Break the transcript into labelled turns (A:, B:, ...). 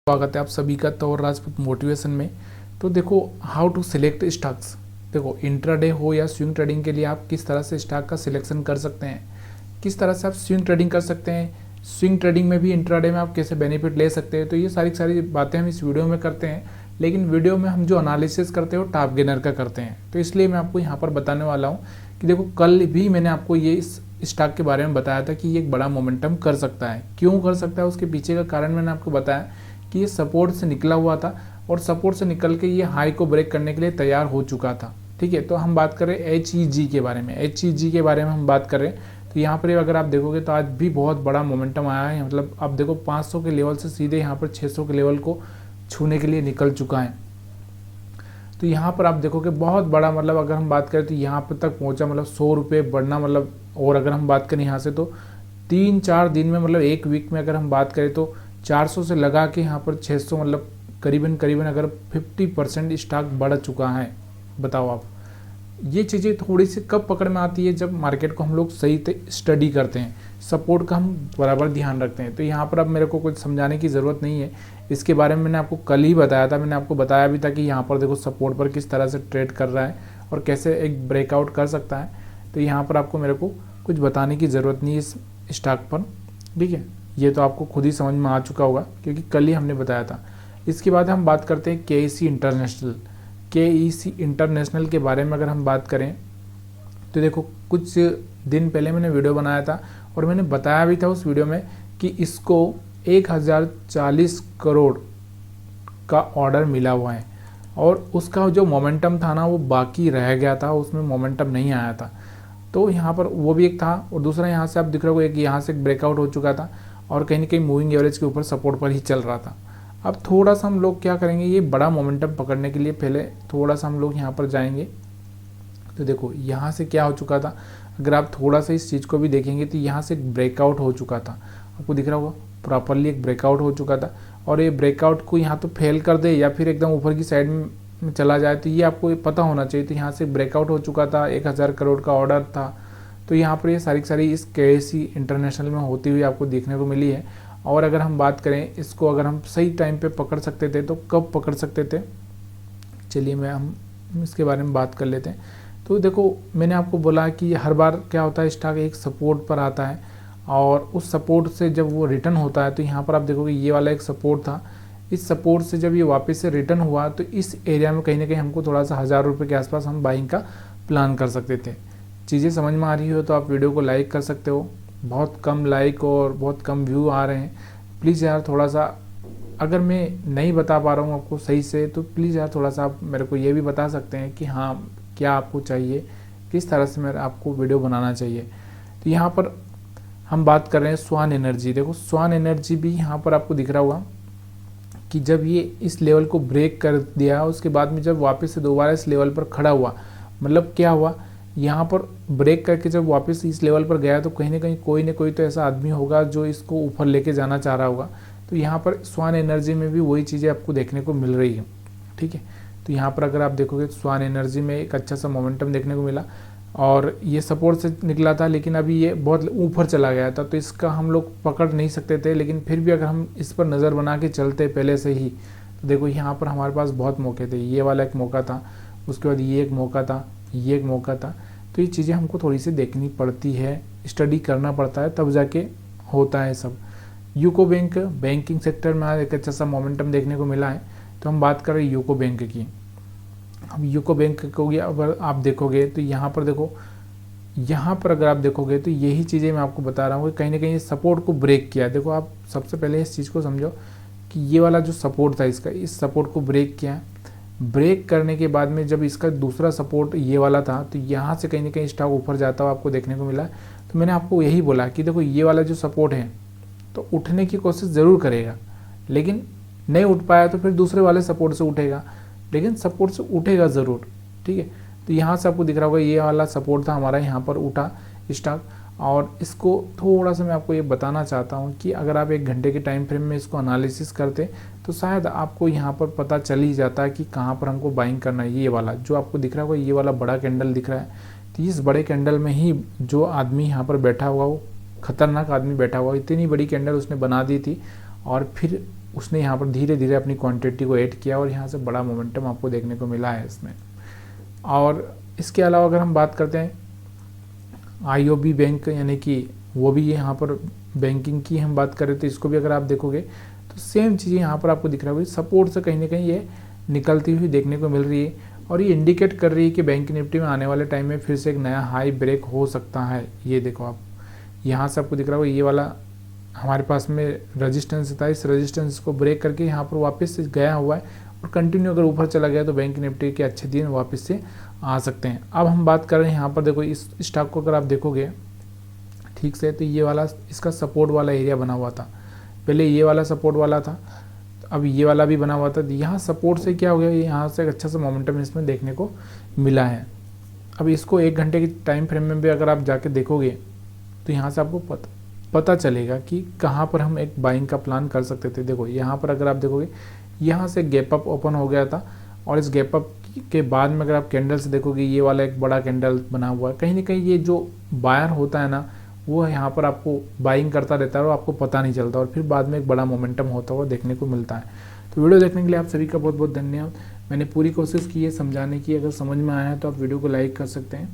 A: स्वागत है आप सभी का तौर राजपूत मोटिवेशन में। तो देखो, हाउ टू सिलेक्ट स्टॉक्स। देखो, इंट्राडे हो या स्विंग ट्रेडिंग के लिए आप किस तरह से स्टॉक का सिलेक्शन कर सकते हैं, किस तरह से आप स्विंग ट्रेडिंग कर सकते हैं, स्विंग ट्रेडिंग में भी इंट्राडे में आप कैसे बेनिफिट ले सकते हैं। तो ये सारी बातें हम इस वीडियो में करते हैं, लेकिन वीडियो में हम जो एनालिसिस करते हैं वो टॉप गेनर का करते हैं। तो इसलिए मैं आपको यहाँ पर बताने वाला हूँ कि देखो, कल भी मैंने आपको ये इस स्टॉक के बारे में बताया था कि ये एक बड़ा मोमेंटम कर सकता है। क्यों कर सकता है, उसके पीछे का कारण मैंने आपको बताया कि ये सपोर्ट से निकला हुआ था और सपोर्ट से निकल के ये हाई को ब्रेक करने के लिए तैयार हो चुका था। ठीक है, तो हम बात करें HEG के बारे में। HEG के बारे में हम बात करें तो यहाँ पर अगर आप देखोगे तो आज भी बहुत बड़ा मोमेंटम आया है। मतलब आप देखो, 500 के लेवल से सीधे यहाँ पर 600 के लेवल को छूने के लिए निकल चुका है। तो यहाँ पर आप देखोगे बहुत बड़ा, मतलब अगर हम बात करें तो यहाँ पर तक पहुँचा, मतलब 100 रुपये बढ़ना, मतलब और अगर हम बात करें यहाँ से तो 3-4 दिन में, मतलब एक वीक में अगर हम बात करें तो 400 से लगा के यहाँ पर 600, मतलब करीबन अगर 50% स्टॉक बढ़ चुका है। बताओ आप, ये चीज़ें थोड़ी सी कब पकड़ में आती है, जब मार्केट को हम लोग सही स्टडी करते हैं, सपोर्ट का हम बराबर ध्यान रखते हैं। तो यहाँ पर अब मेरे को कुछ समझाने की ज़रूरत नहीं है, इसके बारे में मैंने आपको कल ही बताया था। मैंने आपको बताया भी था कि यहाँ पर देखो सपोर्ट पर किस तरह से ट्रेड कर रहा है और कैसे एक ब्रेकआउट कर सकता है। तो यहाँ पर आपको मेरे को कुछ बताने की ज़रूरत नहीं है इस स्टॉक पर, ठीक है। ये तो आपको खुद ही समझ में आ चुका होगा क्योंकि कल ही हमने बताया था। इसके बाद हम बात करते हैं KEC इंटरनेशनल। KEC इंटरनेशनल के बारे में अगर हम बात करें तो देखो, कुछ दिन पहले मैंने वीडियो बनाया था और मैंने बताया भी था उस वीडियो में कि इसको 1040 करोड़ का ऑर्डर मिला हुआ है और उसका जो मोमेंटम था ना वो बाकी रह गया था, उसमें मोमेंटम नहीं आया था। तो यहाँ पर वो भी एक था और दूसरा यहाँ से आप दिख रहे हो एक यहाँ से ब्रेकआउट हो चुका था और कहीं ना कहीं मूविंग एवरेज के ऊपर सपोर्ट पर ही चल रहा था। अब थोड़ा सा हम लोग क्या करेंगे, ये बड़ा मोमेंटम पकड़ने के लिए पहले थोड़ा सा हम लोग यहाँ पर जाएंगे। तो देखो यहाँ से क्या हो चुका था, अगर आप थोड़ा सा इस चीज़ को भी देखेंगे तो यहाँ से एक ब्रेकआउट हो चुका था, आपको दिख रहा होगा प्रॉपरली एक ब्रेकआउट हो चुका था। और ये ब्रेकआउट को यहाँ तो फेल कर दे या फिर एकदम ऊपर की साइड में चला जाए तो ये आपको पता होना चाहिए। तो यहाँ से ब्रेकआउट हो चुका था, 1000 करोड़ का ऑर्डर था। तो यहाँ पर ये सारी इस KEC इंटरनेशनल में होती हुई आपको देखने को मिली है। और अगर हम बात करें इसको, अगर हम सही टाइम पे पकड़ सकते थे तो कब पकड़ सकते थे, चलिए हम इसके बारे में बात कर लेते हैं। तो देखो, मैंने आपको बोला कि हर बार क्या होता है, स्टॉक एक सपोर्ट पर आता है और उस सपोर्ट से जब वो रिटर्न होता है तो यहाँ पर आप देखोगे ये वाला एक सपोर्ट था। इस सपोर्ट से जब ये वापस से रिटर्न हुआ तो इस एरिया में कहीं ना कहीं हमको थोड़ा सा 1000 रुपये के आसपास हम बाइंग का प्लान कर सकते थे। चीज़ें समझ में आ रही हो तो आप वीडियो को लाइक कर सकते हो। बहुत कम लाइक और बहुत कम व्यू आ रहे हैं, प्लीज़ यार थोड़ा सा, अगर मैं नहीं बता पा रहा हूँ आपको सही से तो प्लीज़ यार थोड़ा सा आप मेरे को ये भी बता सकते हैं कि हाँ क्या आपको चाहिए, किस तरह से मेरा आपको वीडियो बनाना चाहिए। तो यहाँ पर हम बात कर रहे हैं स्वान एनर्जी। देखो, स्वान एनर्जी भी यहाँ पर आपको दिख रहा होगा कि जब ये इस लेवल को ब्रेक कर दिया उसके बाद में जब वापस से दोबारा इस लेवल पर खड़ा हुआ, मतलब क्या हुआ, यहाँ पर ब्रेक करके जब वापस इस लेवल पर गया तो कहीं ना कहीं कोई ना कोई तो ऐसा आदमी होगा जो इसको ऊपर लेके जाना चाह रहा होगा। तो यहाँ पर स्वान एनर्जी में भी वही चीज़ें आपको देखने को मिल रही है, ठीक है। तो यहाँ पर अगर आप देखोगे तो स्वान एनर्जी में एक अच्छा सा मोमेंटम देखने को मिला और ये सपोर्ट से निकला था, लेकिन अभी ये बहुत ऊपर चला गया था तो इसका हम लोग पकड़ नहीं सकते थे। लेकिन फिर भी अगर हम इस पर नज़र बना के चलते पहले से ही तो देखो यहाँ पर हमारे पास बहुत मौके थे। ये वाला एक मौका था, उसके बाद ये एक मौका था, ये एक मौका था। तो ये चीज़ें हमको थोड़ी सी देखनी पड़ती है, स्टडी करना पड़ता है, तब जाके होता है सब। यूको बैंक बैंकिंग सेक्टर में एक अच्छा सा मोमेंटम देखने को मिला है। तो हम बात कर रहे हैं यूको बैंक की। अब यूको बैंक को अगर आप देखोगे तो यहाँ पर देखो, यहाँ पर अगर आप देखोगे तो यही चीज़ें मैं आपको बता रहा हूँ कि कहीं ना कहीं सपोर्ट को ब्रेक किया। देखो, आप सबसे पहले इस चीज़ को समझो कि ये वाला जो सपोर्ट था इसका, इस सपोर्ट को ब्रेक किया। ब्रेक करने के बाद में जब इसका दूसरा सपोर्ट ये वाला था तो यहाँ से कहीं ना कहीं स्टॉक ऊपर जाता हुआ आपको देखने को मिला। तो मैंने आपको यही बोला कि देखो, ये वाला जो सपोर्ट है तो उठने की कोशिश ज़रूर करेगा, लेकिन नहीं उठ पाया तो फिर दूसरे वाले सपोर्ट से उठेगा, लेकिन सपोर्ट से उठेगा ज़रूर, ठीक है। तो यहाँ से आपको दिख रहा होगा ये वाला सपोर्ट था हमारा, यहाँ पर उठा स्टॉक। और इसको थोड़ा सा मैं आपको ये बताना चाहता हूँ कि अगर आप 1 घंटे के टाइम फ्रेम में इसको एनालिसिस करते तो शायद आपको यहाँ पर पता चल ही जाता है कि कहाँ पर हमको बाइंग करना है। ये वाला जो आपको दिख रहा होगा, ये वाला बड़ा कैंडल दिख रहा है, तो इस बड़े कैंडल में ही जो आदमी यहाँ पर बैठा हुआ, वो खतरनाक आदमी बैठा हुआ, इतनी बड़ी कैंडल उसने बना दी थी और फिर उसने यहाँ पर धीरे धीरे अपनी क्वांटिटी को ऐड किया और यहाँ से बड़ा मोमेंटम आपको देखने को मिला है इसमें। और इसके अलावा अगर हम बात करते हैं IOB बैंक, यानी कि वो भी यहाँ पर बैंकिंग की हम बात करें तो इसको भी अगर आप देखोगे तो सेम चीज़ें यहाँ पर आपको दिख रहा है, सपोर्ट से कहीं ना कहीं ये निकलती हुई देखने को मिल रही है और ये इंडिकेट कर रही है कि बैंक निफ्टी में आने वाले टाइम में फिर से एक नया हाई ब्रेक हो सकता है। ये देखो आप यहाँ से आपको दिख रहा होगा ये वाला हमारे पास में रेजिस्टेंस था, इस रेजिस्टेंस को ब्रेक करके यहाँ पर वापस से गया हुआ है और कंटिन्यू अगर ऊपर चला गया तो बैंक निफ्टी के अच्छे दिन वापस से आ सकते हैं। अब हम बात कर रहे हैं यहाँ पर देखो इस स्टॉक को अगर आप देखोगे ठीक से तो ये वाला इसका सपोर्ट वाला एरिया बना हुआ था, पहले ये वाला सपोर्ट वाला था, अब ये वाला भी बना हुआ था। यहाँ सपोर्ट से क्या हो गया, यहाँ से एक अच्छा सा मोमेंटम इसमें देखने को मिला है। अब इसको 1 घंटे की टाइम फ्रेम में भी अगर आप जाके देखोगे तो यहाँ से आपको पता चलेगा कि कहाँ पर हम एक बाइंग का प्लान कर सकते थे। देखो यहाँ पर अगर आप देखोगे यहाँ से गैप अप ओपन हो गया था और इस गैप अप के बाद में अगर आप कैंडल से देखोगे ये वाला एक बड़ा कैंडल बना हुआ है। कहीं ना कहीं ये जो बायर होता है ना वो यहाँ पर आपको बाइंग करता रहता है और आपको पता नहीं चलता और फिर बाद में एक बड़ा मोमेंटम होता हुआ देखने को मिलता है। तो वीडियो देखने के लिए आप सभी का बहुत बहुत धन्यवाद। मैंने पूरी कोशिश की है समझाने की, अगर समझ में आया है तो आप वीडियो को लाइक कर सकते हैं।